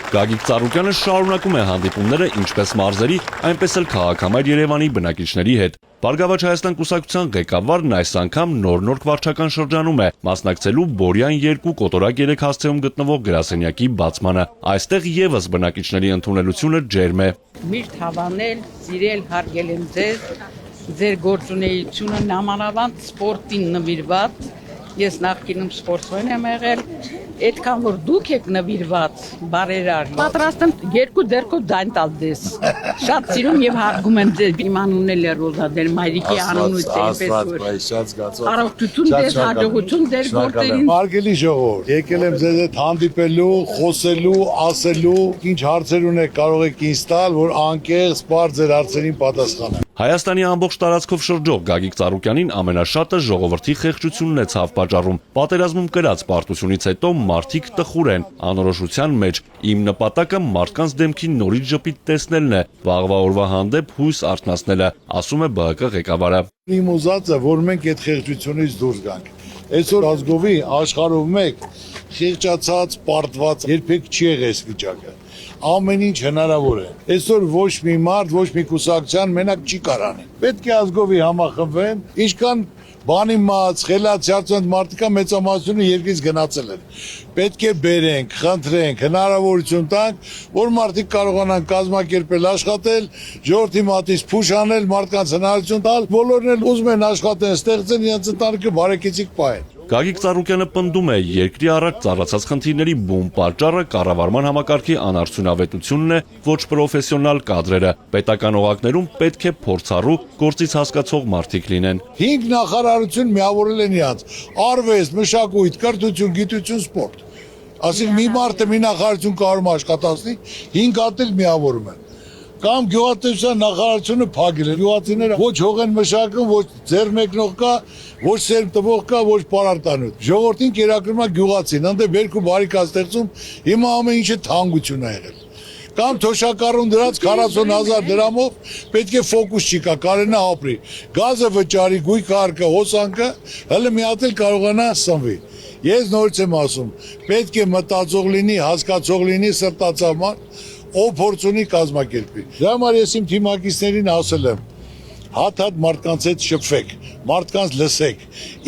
Գագիկ Ծառուկյանը շարունակում է հանդիպումները ինչպես մարզերի, այնպես էլ քաղաքամայր Երևանի բնակիչների հետ։ Բարգավաճ Հայաստան կուսակցության ղեկավարն այս անգամ նոր վարչական շրջանում է, մասնակցելու Բորյան 2 կոտորակ 3 հասցեում գտնվող գրասենյակի բացմանը։ Այստեղ եւս բնակիչների ընդունելությունը ջերմ է։ Միշտ հավանել, սիրել, հարգել եմ ձեր գործունեությունը նամանավանդ սպորտին նվիրված։ Ես նախկինում սպորտսմեն եմ եղել, այդքան որ դուք եք նվիրված, բարերար։ Պատրաստ եմ երկու ձեռքով ձայն տալ ձեզ։ Շատ սիրում եւ հարգում եմ ձեզ։ Իմ անունն էլ է Ռոզա դեր մայրիկի անունից այնպես որ։ Առողջություն ձեզ, հաջողություն ձեր գործերին։ Հարգելի ժողովուրդ, եկել եմ ձեզ հետ հանդիպելու, խոսելու, ասելու, ինչ հարցեր ունեք կարող եք ինձ տալ, որ անկեղծ բարձ ձեր հարցերին պատասխանեմ։ Հայաստանի ամբողջ տարածքով շրջող Գագիկ Ծառուկյանին ամենաշատը ժողովրդի խեղճությունն է ցավ պատճառում։ Պատերազմում կրած պարտությունից հետո մարդիկ տխուր են, անորոշության մեջ։ Իմ նպատակը մարդկանց դեմքին նորից ժպիտ տեսնելն է, վաղվա օրվա հանդեպ հույս արթնացնելը, ասում է ԲՀԿ ղեկավարը։ Իմ ուզածը, որ մենք այդ խեղճությունից դուրս գանք։ Այսօր ազգովի աշխարհով մեկ խեղճացած, պարտված երբեք չի եղել այս վիճակը։ Ամեն ինչ հնարավոր է։ Այսօր ոչ մի մարդ, ոչ մի կուսակցության մենակ չի կարանի։ Պետք է ազգովի համախմբվեն, ինչքան բանի մած, խելացած մարդիկա մեծամասնությունը երկրից գնացել են։ Պետք է բերենք, խնդրենք, հնարավորություն տանք, որ մարդիկ կարողանան կազմակերպել, աշխատել, ժողովրդի մատից փուշ անել, մարդկանց հնարավորություն տալ, բոլորն էլ ուզում են աշխատեն, ստեղծեն իրենց ընտանիքը բարեկեցիկ պահեն։ Գագիկ Ծառուկյանը պնդում է, երկրի առաջ ծառացած խնդիրների բուն պատճառը կառավարման համակարգի անարդյունավետությունն է, ոչ պրոֆեսիոնալ կադրերը։ Պետական օղակներում պետք է փորձառու, գործից հասկացող մարդիկ լինեն։ 5 նախարարություն միավորել են իրանց՝ արվեստ, մշակույթ, կրթություն, գիտություն, սպորտ։ Այսինքն մի մարդը մի նախարարություն կարող է աշխատացնի, 5 հատ էլ միավորում են։ Կամ գյուղատնտեսության նախարարությունը փակել է, գյուղացիները ոչ հող են մշակում, ոչ ձեռ մեկնող կա, ոչ սերմ տվող կա, ոչ պարարտանոց։ Ժողովրդին կերակրում է գյուղացին, ընդ երկու բարիկաստեղծում, հիմա ամեն ինչը թանկություն է եղել։ Կամ թոշակառուն դրած 40,000 դրամով պետք է ֆոկուս չի կա, կարենա ապրի։ Գազը վճարի, գույքը արկա, հոսանքը, հələ մի հատ էլ կարողանա սնվի։ Ես նորից եմ ասում, պետք է մտածող լինի, հասկացող լինի, սրտացավ ով փորձ ունի կազմակերպի։ Դրա համար ես իմ թիմակիցներին ասել եմ. հատ մարդկանց հետ շփվեք, մարդկանց լսեք,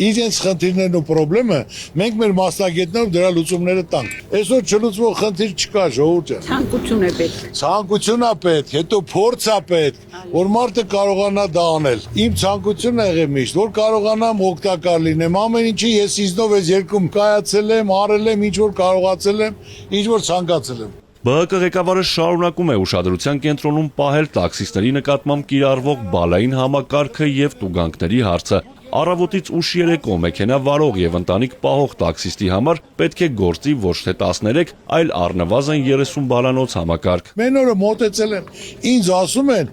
իրենց խնդիրներն ու խնդիրները մենք մեր մասնագետներով դրա լուծումները տանք։ Այսօր չլուծվող խնդիր չկա, ժողովուրդ ջան։ Ցանկություն է պետք։ Ցանկություն է պետք, հետո փորձ է պետք, որ մարդը կարողանա դա անել։ Իմ ցանկությունն է եղել միշտ, որ կարողանամ օգտակար լինեմ, ամեն ինչի ես իզնով այս երկում կայացել եմ, արել եմ, ինչ որ կարողացել եմ, ինչ որ ցանկացել եմ։ ԲՀԿ ղեկավարը շարունակում է ուշադրության կենտրոնում պահել տաքսիստների նկատմամբ կիրառվող բալային համակարգը եւ տուգանքների հարցը։ Առավոտից ուշ երեկո մեքենա վարող եւ ընտանիք պահող տաքսիստի համար պետք է գործի ոչ թե 13, այլ առնվազն 30 բալանոց համակարգ։ Մեն օրը մոտեցել են, ինձ ասում են,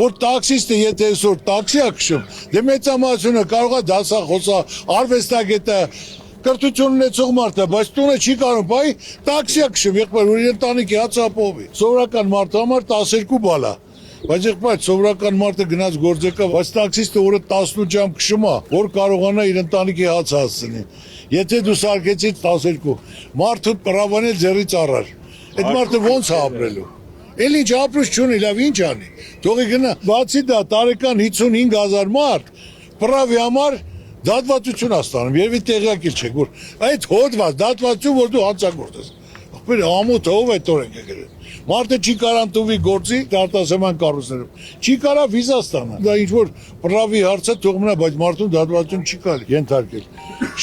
որ տաքսիստը եթե այսօր տաքսի է քշում, դե մեծամասնությունը կարող է դասախոսա, արվեստագետը կրթություն ունեցող մարդ է, բայց տունը չի կարող, բայ տաքսի է քշում, եղբայր, որ ընտանիքի հացապովի։ Սովորական մարդու համար 12 բալ է։ Բայց եղբայր, սովորական մարդը գնաց գործեկա, բայց տաքսիստը օրը 18 ժամ քշում է, որ կարողանա իր ընտանիքի հացը հասցնի։ Եթե դու սարքեցիր 12, մարդու պրավան է ձեռից առար։ Այդ մարդը ո՞նց է ապրելու։ Էլ ինչ ապրուց չունի, լավ ինչ անի։ Թողի գնա, բացի դա տարեկան 55,000 մարդ պրավի համար դատվացություն աստանում, երևի տեղյակ չեք, որ այդ հոդված, դատվացություն, որ դու հանցագործ ես։ Ախպեր ամոթ ով է տորենք է գրել։ Մարդը չի կարան տուվի գործի արտասահման կառույցներում։ Չի կարա վիզա ստանա։ Դա ինչ որ պրավի հարցը թող մնա, բայց մարդուն դատվացություն չի կարելի ենթարկել։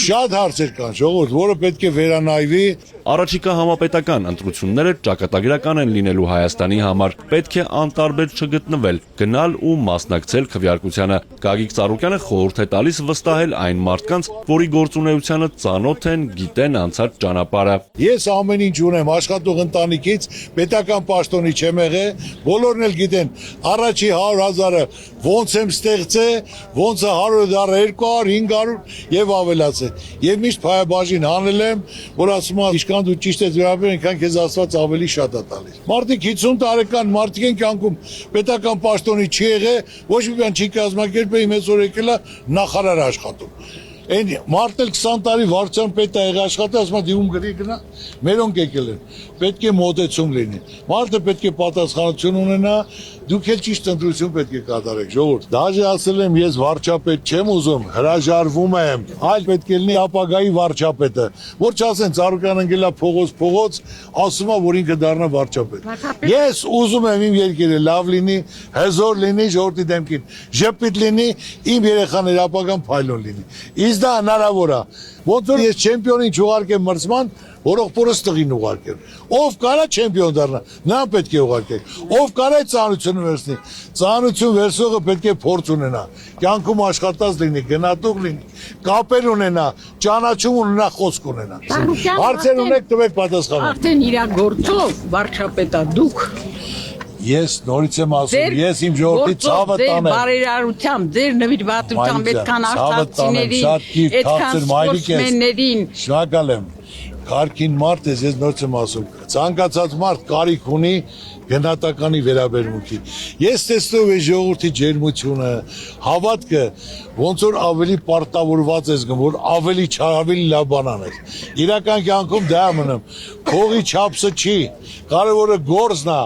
Շատ հարցեր կան, ժողովուրդ, որը պետք է վերանայվի։ Առաջիկա համապետական ընտրությունները ճակատագրական են լինելու Հայաստանի համար։ Պետք է անտարբեր չգտնվել, գնալ ու մասնակցել քվեարկությանը։ Գագիկ Ծառուկյանը խորհուրդ է տալիս վստահել այն մարդկանց, որի գործունեությանը ծանոթ են, գիտեն անցած ճանապարհը։ Ես ամեն ինչ ունեմ աշխատող ընտանիքից, պետական պաշտոնի չեմ եղել, բոլորն էլ գիտեն, առաջի 100,000-ը ոնց եմ ստեղծել, ոնց է 100,000, 200, 500 եւ ավելացել։ Եվ միշտ փայաբաժին հանել եմ, որ ասում եմ, ինչքան դու ճիշտ ես վերաբերում, այնքան քեզ Աստված ավելի շատ է տալիս։ Մարդիկ 50 տարեկան մարդիկ են կյանքում պետական պաշտոնի չի եղել, ոչ մի բան չի կազմակերպել, մեծ օր եկել է նախարար աշխատում։ Այն մարտել 20 տարի վարչության պետ է եղել աշխատել, ասում է դիում գրի գնա, մերոնք եկել են։ Պետք է մոտեցում լինի։ Մարդը պետք է պատասխանատվություն ունենա, դուք էլ ճիշտ ընտրություն պետք է կատարեք, ժողովուրդ։ Դաժե ասել եմ, ես վարչապետ չեմ ուզում, հրաժարվում եմ, այլ պետք է լինի ապագայի վարչապետը, որ չասեն Ծառուկյան ընկելա փողոց, ասում է, որ ինքը դառնա վարչապետ։ Ես ուզում եմ իմ երկիրը լավ լինի, հզոր լինի, ժողովրդի դեմքին ժպիտ լինի, իմ երեխաների ապագան փայլուն լինի։ Իսկ դա հնարավոր է։ Ոնց որ ես չեմպիոնին չուղարկեմ մրցման, որողորս տղին ուղարկեմ։ Ով կարա չեմպիոն դառնա, նրան պետք է ուղարկեք։ Ով կարա ծանրությունը վերցնի, ծանրություն վերցողը պետք է փորձ ունենա, կյանքում աշխատած լինի, գնատուկ լինի, կապեր ունենա, ճանաչում ունենա, խոսք ունենա։ Հարցեր ունեք, տվեք պատասխանը։ Արդեն իր գործով վարչապետա դուք Ես նորից եմ ասում, ես իմ ժողովրդի ցավը տանեմ։ Ձեր բարերարությամբ, ձեր նվիրվածությամբ այդքան արցախցիներին, այդքան սպորտսմեններին։ Շնորհակալ եմ։ Քարքին մարդ ես, ես նորից եմ ասում։ Ցանկացած մարդ կարիք ունի գնահատականի վերաբերմունքի։ Ես տեսնում եմ ժողովրդի ջերմությունը, հավատքը, ոնց որ ավելի պարտավորված ես գնում, որ ավելի լավ բան անես։ Իրական կյանքում դա մնում։ Փողի չափսը չի, կարևորը գործն է,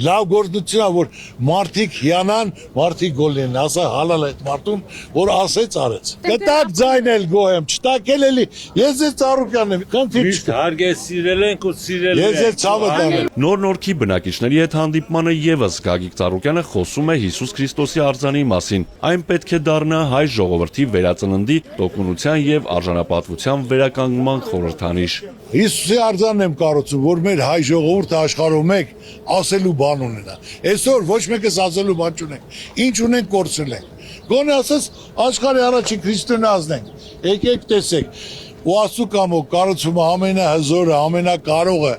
լավ գործնությունն է, որ մարդիկ հիանան, մարդիկ գոլեն, ասա հալալ այդ մարդուն, որ ասեց արեց։ Կտակ ձայնել գոհեմ, չտակել էլի, ես ձեր Ծառուկյանն եմ, խնդիր չկա։ Հարգես սիրել ենք ու սիրել Ես ձեր ցավը տանեմ։ Նոր Նորքի բնակիչների հետ հանդիպմանը եւս Գագիկ Ծառուկյանը խոսում է Հիսուս Քրիստոսի արձանի մասին։ Այն պետք է դառնա հայ ժողովրդի վերածննդի, տոկունության եւ արժանապատվության վերականգնման խորհրդանիշ։ Հիսուսի արձանն եմ կառուցում, որ մեր հայ ժողովուրդը աշխարհում մեկ ասելու բան ունենա։ Այսօր ոչ մեկս ասելու բան չունենք։ Ինչ ունենք կորցրել ենք։ Գոնե ասես աշխարհի առաջին քրիստոնեազն ենք։ Եկեք տեսեք։ Ու ասու կամո կառուցումը ամենահզորը, ամենակարողը,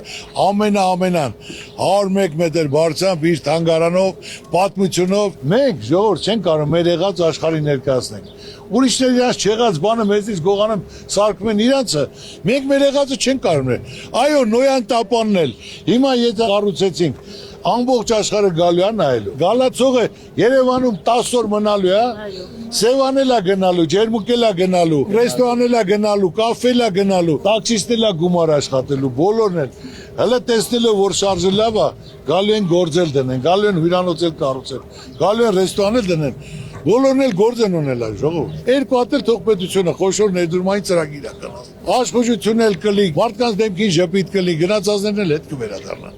ամենան 101 մետր բարձրությամբ իր թանգարանով, պատմությունով մենք ժողովուրդ չենք կարող մեր եղած աշխարհի ներկայացնել։ Ուրիշները իրանց չեղած բանը մեզից գողանում սարքում են իրանցը, մենք մեր եղածը չենք կարող նել։ Այո, Նոյան տապանն էլ հիմա եթե կառուցեցինք ամբողջ աշխարհը գալու է նայելու։ Գալացողը Երևանում 10 օր մնալու է, Սևանել է գնալու, ջերմուկել է գնալու, ռեստորանել է գնալու, կաֆել է գնալու, տաքսիստել է գումար աշխատելու, բոլորն են։ Հələ տեսնելով որ շարժը լավ է, գալու են գործել դնեն, գալու են հյուրանոցել կառուցել, գալու են ռեստորանել դնեն։ Բոլորն էլ գործ են ունենալ ժողովուրդ։ Երկու հատ էլ թողպետությունը խոշոր ներդրումային ծրագիր է կնած։ Աշխուժություն էլ կլի, մարդկանց դեմքին ժպիտ կլի, գնացածներն էլ հետ կվերադառնան։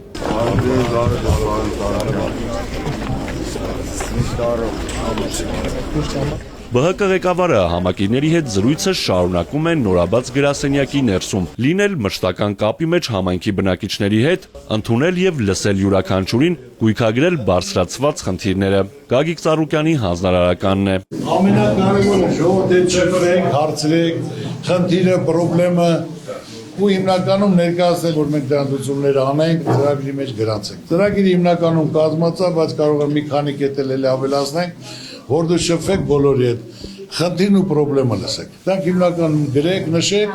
ԲՀԿ ղեկավարը համակիրների հետ զրույցը շարունակում է նորաբաց գրասենյակի ներսում, լինել մշտական կապի մեջ համայնքի բնակիչների հետ, ընդունել եւ լսել յուրաքանչյուրին, գույքագրել բարձրացված խնդիրները։ Գագիկ Ծառուկյանի հանձնարարականն է։ Ամենակարևորը ժողովրդի չկրեք, հարցրեք, խնդիրը, խնդրեմը ու հիմնականում ներկայացնել, որ մենք դրանց լուծումներ անենք, ծրագրի մեջ գրանցենք։ Ծրագիրը հիմնականում կազմած է, բայց կարող է մի քանի կետ էլ ավելացնենք, որ դու շփվեք բոլորի հետ, խնդիրն ու խնդրեմը լսեք։ Դրանք հիմնականում գրեք, նշեք,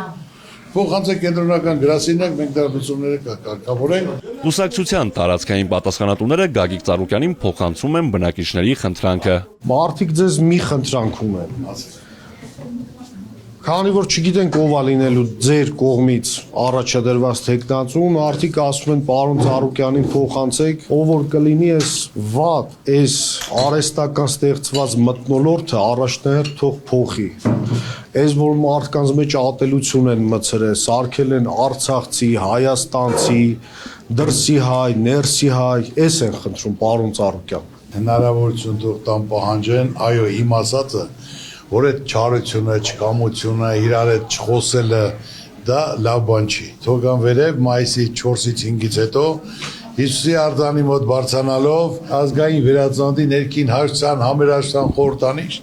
փոխանցեք կենտրոնական գրասենյակ, մենք դրա լուծումները կարգավորենք։ Կուսակցության տարածքային պատասխանատուները Գագիկ Ծառուկյանին փոխանցում են բնակիչների խնդրանքը։ Մարդիկ ձեզ մի խնդրանք ունեն։ Քանի որ չգիտենք ով է լինելու ձեր կողմից առաջադրված տեխնացուն, արդիկ ասում են պարոն Ծառուկյանին փոխանցեք, ով որ կլինի այս վատ, այս արհեստական ստեղծված մթնոլորտը առաջնահերթ թող փոխի։ Այս որ մարդկանց մեջ ատելություն են մցրել, սարքել են արցախցի, հայաստանցի, դրսի հայ, ներսի հայ, այս են խնդրում պարոն Ծառուկյան։ Հնարավորություն թող տան պահանջեն, այո, իմ ասածը որ այդ չարությունը, չկամությունը, իրար հետ չխոսելը դա լավ բան չի։ Թողան վերև մայիսի 4-ից 5-ից հետո Հիսուսի արձանի մոտ բարձրանալով ազգային վերածննդի ներքին հաշտության համերաշխության խորհրդանիշ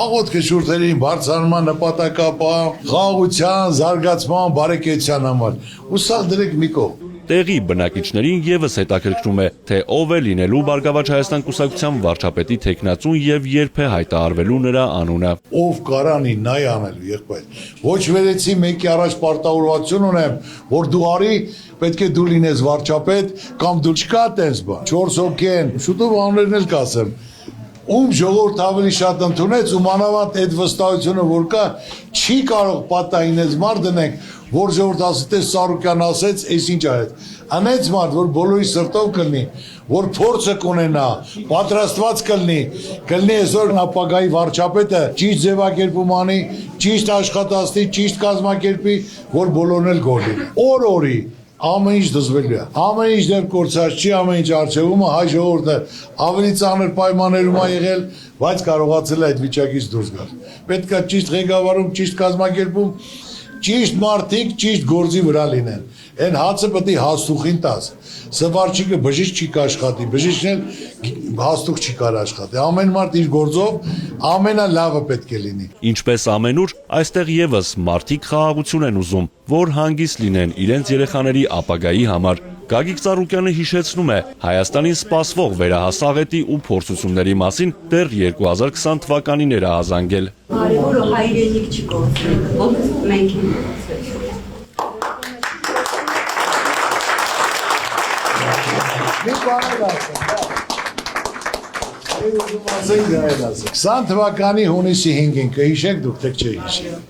աղոթքը շուրթերին բարձրանման նպատակապահ խաղաղության, զարգացման, բարեկեցության համար։ Ու սա դրեք մի կողմ։ Տեղի բնակիչներին եւս հետաքրքրում է, թե ով է լինելու Բարգավաճ Հայաստան կուսակցության վարչապետի տեխնացուն եւ երբ է հայտարարվելու նրա անունը։ Ով կարանի նայ անելու եղբայր։ Ոչ վերեցի մեկի առաջ պարտավորություն ունեմ, որ դու արի, պետք է դու լինես վարչապետ կամ դու չկա տես բան։ 4 հոգի են, շուտով անուններն էլ կասեմ։ ում ժողովուրդ ավելի շատ ընդունեց ու մանավանդ այդ վստահությունը որ կա չի կարող պատահինից մարդ դնենք որ ժողովուրդ ասի թե Սարոկյան ասեց այս ինչ արեց անեց մարդ որ բոլորի սրտով կլինի որ փորձը կունենա պատրաստված կլինի այսօր ապագայի վարչապետը ճիշտ ձևակերպում անի ճիշտ աշխատացնի ճիշտ կազմակերպի որ բոլորն էլ գոլի օրի ամեն ինչ դժվարի է ամեն ինչ դեռ կորցած չի ամեն ինչ արժևումը հայ ժողովուրդը ավելի ծանր պայմաններում է եղել բայց կարողացել է այդ վիճակից դուրս գալ պետք է ճիշտ ղեկավարում ճիշտ կազմակերպում ճիշտ մարդիկ ճիշտ գործի վրա լինեն այն հացը պետք է հաստուխին տաս սվարչիկը բժիշկ չի կաշխատի բժիշկն էլ հաստուխ չի կարող աշխատի ամեն մարդ իր գործով ամենալավը պետք է լինի Ինչպես ամենուր, այստեղ եւս մարդիկ խաղաղություն են ուզում, որ հանգիստ լինեն իրենց երեխաների ապագայի համար։ Գագիկ Ծառուկյանը հիշեցնում է Հայաստանին սպասվող վերահասաղետի ու փորձությունների մասին դեռ 2020 թվականին էր ահազանգել։ Կարևորը հայրենիք չկորցնել, ոնց մենք ենք կորցրել։ Մի բան ասեմ, 20 թվականի հունիսի 5-ին կհիշեք դուք թե չհիշեք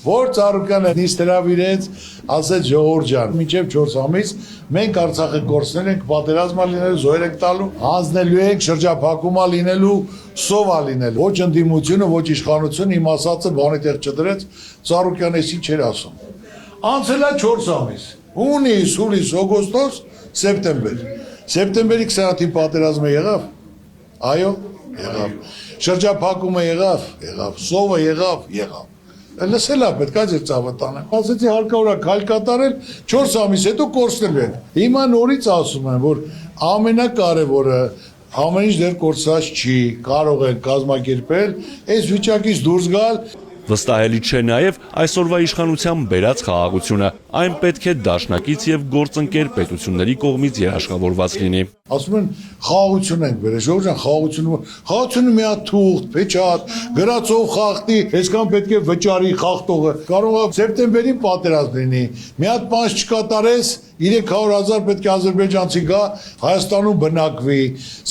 որ Ծառուկյանը նիստ հրավիրեց ասեց ժողովուրդ ջան մինչև 4 ամիս մենք Արցախը կորցնել ենք պատերազմա լինելու զոհեր ենք տալու հանձնելու ենք շրջափակումա լինելու սովա լինելու ոչ ընդդիմությունը ոչ իշխանությունը իմ ասածը բանի տեղ չդրեց Ծառուկյանը ինչ էր ասում անցել է 4 ամիս հունիս հուլիս օգոստոս սեպտեմբեր սեպտեմբերի 20-ին պատերազմը եղավ այո եղավ շրջափակումը եղավ սովը եղավ լսել է պետք է ձեր ծավը տանեմ ասեցի հարկավոր է քայլ կատարել 4 ամիս հետո կորցնելու են հիմա նորից ասում են որ ամենակարևորը ամեն ինչ դեռ կորցած չի կարող են կազմակերպել այս վիճակից դուրս գալ Վստահելի չէ նաև այսօրվա իշխանության բերած խաղաղությունը, այն պետք է դաշնակից եւ գործընկեր պետությունների կողմից երաշխավորված լինի։ Ասում են խաղաղություն ենք բերել, ժողովուրդ խաղաղությունը մի հատ թուղթ, փեչատ, գրածով խախտի, այսքան պետք է վճարի խախտողը։ Կարող է սեպտեմբերին պատերազմ լինի, մի հատ բան չկատարես 300,000 պետք է ադրբեջանցի գա Հայաստանում բնակվի,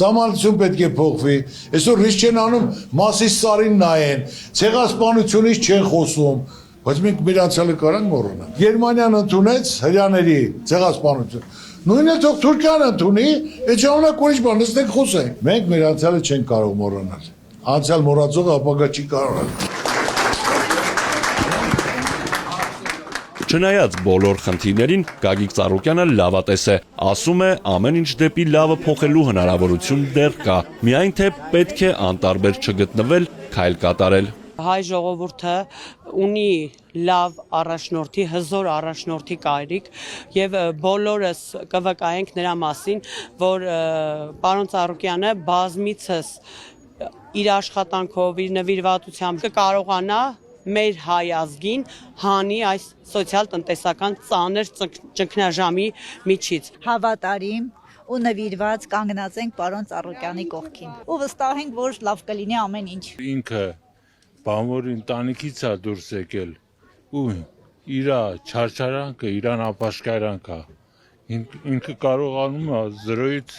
սահմանություն պետք է փոխվի։ Այսօր ռիսկ չեն անում Մասիս Սարին նայեն, ցեղասպանությունից չեն խոսում, բայց մենք մեր անցյալը կարանք մոռանալ։ Գերմանիան ընդունեց հրյաների ցեղասպանություն։ Նույնը թող Թուրքիան ընդունի, այդ ժամանակ ուրիշ բան նստենք խոսենք։ Մենք մեր անցյալը չենք կարող մոռանալ։ Անցյալ մոռացողը ապագա չի կարողանալ։ Չնայած բոլոր խնդիրներին Գագիկ Ծառուկյանը լավատես է, ասում է ամեն ինչ դեպի լավը փոխելու հնարավորություն դեռ կա, միայն թե պետք է անտարբեր չգտնվել, քայլ կատարել։ Հայ ժողովուրդը ունի լավ առաջնորդի, հզոր առաջնորդի կարիք եւ բոլորս կվկայենք նրա մասին, որ պարոն Ծառուկյանը բազմիցս իր աշխատանքով, իր նվիրվածությամբ կկարողանա մեր հայ ազգին հանի այս սոցիալ-տնտեսական ծանր ճգնաժամի միջից։ Հավատարիմ ու նվիրված կանգնած ենք պարոն Ծառուկյանի կողքին։ Ու վստահ ենք, որ լավ կլինի ամեն ինչ։ Ինքը բանվոր ընտանիքից է դուրս եկել ու իր չարչարանքը, իր ապաշխարանքը ինքը կարողանում է 0-ից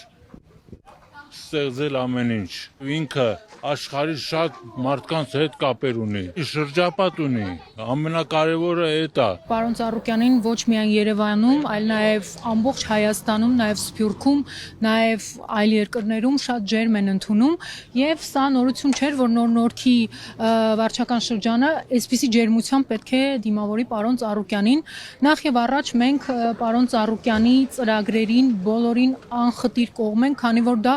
ստեղծել ամեն ինչ։ Ինքը աշխարհի շատ մարդկանց հետ կապեր ունի, շրջապատ ունի, ամենակարևորը այդ է։ Պարոն Ծառուկյանին ոչ միայն Երևանում, այլ նաև ամբողջ Հայաստանում, նաև Սփյուռքում, նաև այլ երկրներում շատ ջերմ են ընդունում, եւ սա նորություն չէր, որ նոր-նորքի վարչական շրջանը այսպիսի ջերմությամբ պետք է դիմավորի պարոն Ծառուկյանին։ Նախ եւ առաջ մենք պարոն Ծառուկյանի ծրագրերին բոլորին անխտիր կողմ ենք, քանի որ դա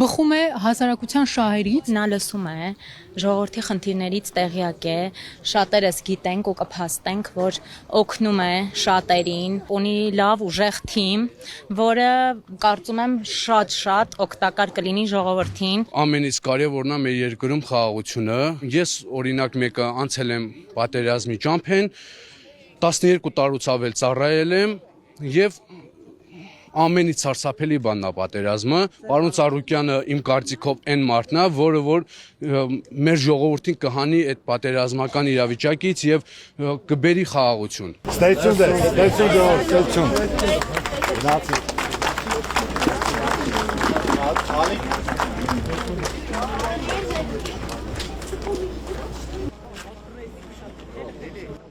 բխում է հասարակության շահերից։ Նա լսում է, ժողովրդի խնդիրներից տեղյակ է, շատերս գիտենք ու կփաստենք, որ օգնում է շատերին, ունի լավ ուժեղ թիմ, որը կարծում եմ շատ օգտակար կլինի ժողովրդին։ Ամենից կարևորն է մեր երկրում խաղաղությունը։ Ես օրինակ մեկը անցել եմ պատերազմի ճամփեն, 12 տարուց ավել ծառայել եմ եւ ամենից սարսափելի բանն է պատերազմը։ Պարոն Ծառուկյանը իմ կարծիքով այն մարդն է, որը որ մեր ժողովրդին կհանի այդ պատերազմական իրավիճակից եւ կբերի խաղաղություն։ Ստեցում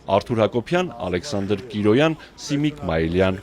Արթուր Հակոբյան, Ալեքսանդր Կիրոյան, Սիմիկ Մայիլյան,